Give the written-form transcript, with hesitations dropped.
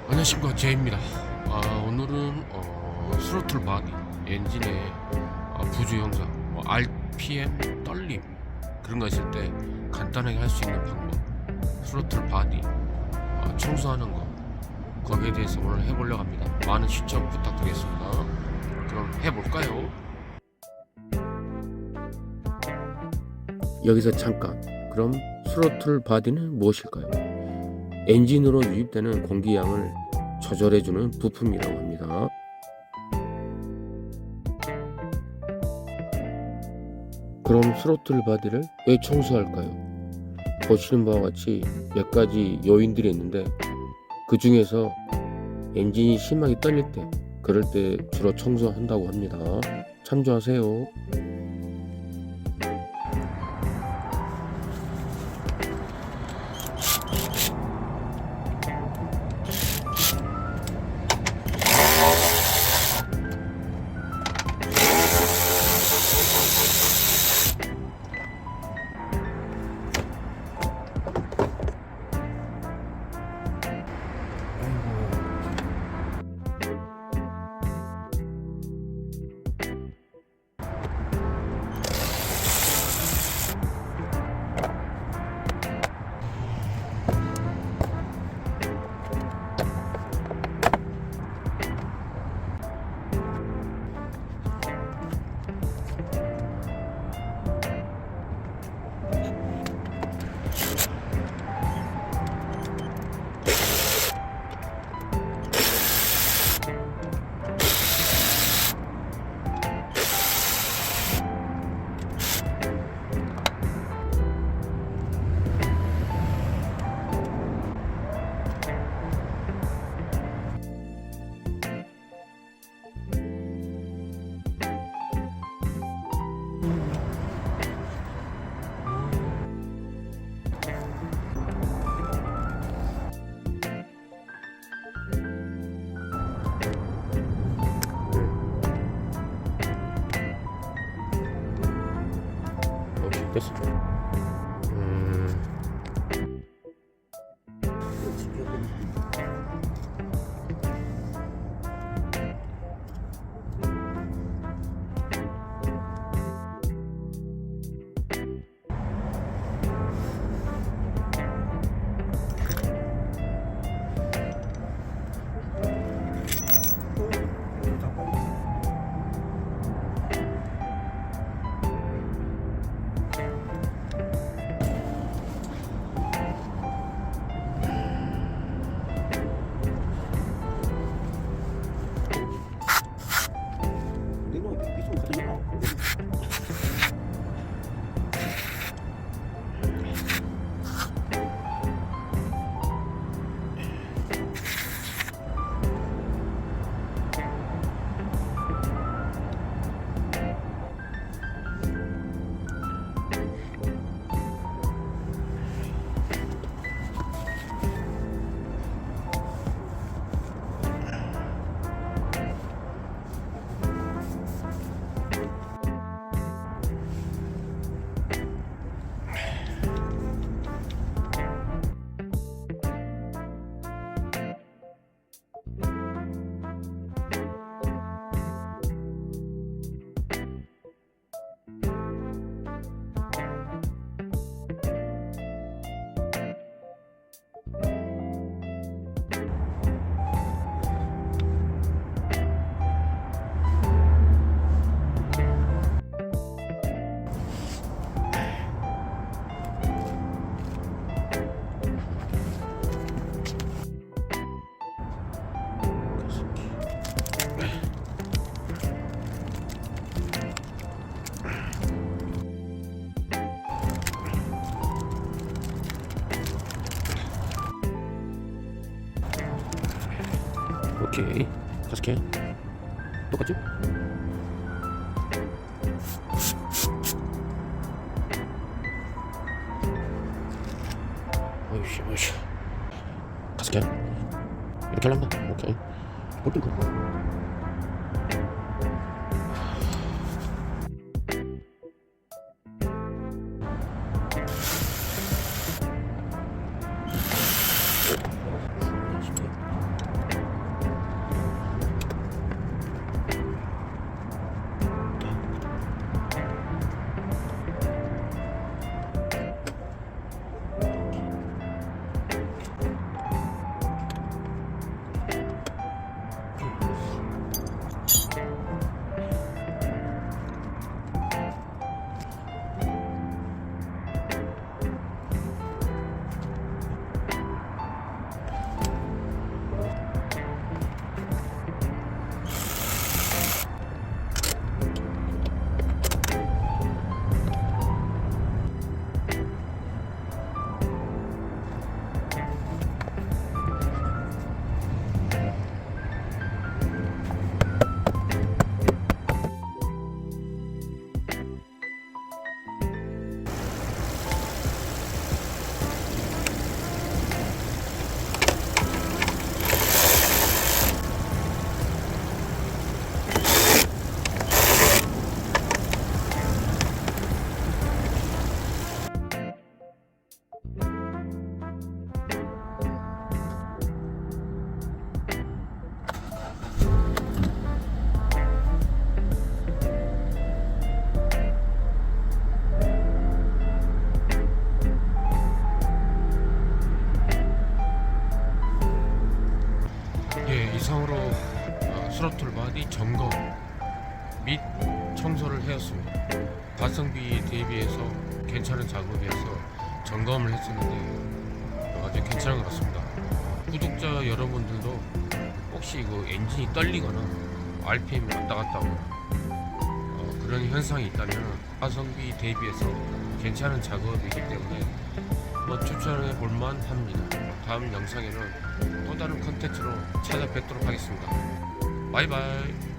안녕하십니까, 제이입니다. 오늘은 스로틀바디 엔진의 부주 영상, RPM 떨림 그런 거 있을 때 간단하게 할 수 있는 방법, 스로틀바디 청소하는 거, 거기에 대해서 오늘 해보려고 합니다. 많은 시청 부탁드리겠습니다. 그럼 해볼까요? 여기서 잠깐, 그럼 스로틀바디는 무엇일까요? 엔진으로 유입되는 공기양을 조절해주는 부품이라고 합니다. 그럼 스로틀 바디를 왜 청소할까요? 보시는 바와 같이 몇 가지 요인들이 있는데, 그 중에서 엔진이 심하게 떨릴 때, 그럴 때 주로 청소한다고 합니다. 참조하세요. 됐어. 오케이, 5개 똑같죠? 어이씨 5개 이렇게 하려면 오케이 볼등 거 정상으로 스로틀바디 점검 및 청소를 해왔습니다. 가성비 대비해서 괜찮은 작업에서 점검을 했었는데 아주 괜찮은 것 같습니다. 구독자 여러분들도 혹시 이거 엔진이 떨리거나 RPM이 왔다 갔다 하거나 그런 현상이 있다면 가성비 대비해서 괜찮은 작업이기 때문에 추천해 볼만 합니다. 다음 영상에는 또 다른 컨텐츠로 찾아뵙도록 하겠습니다. 바이바이.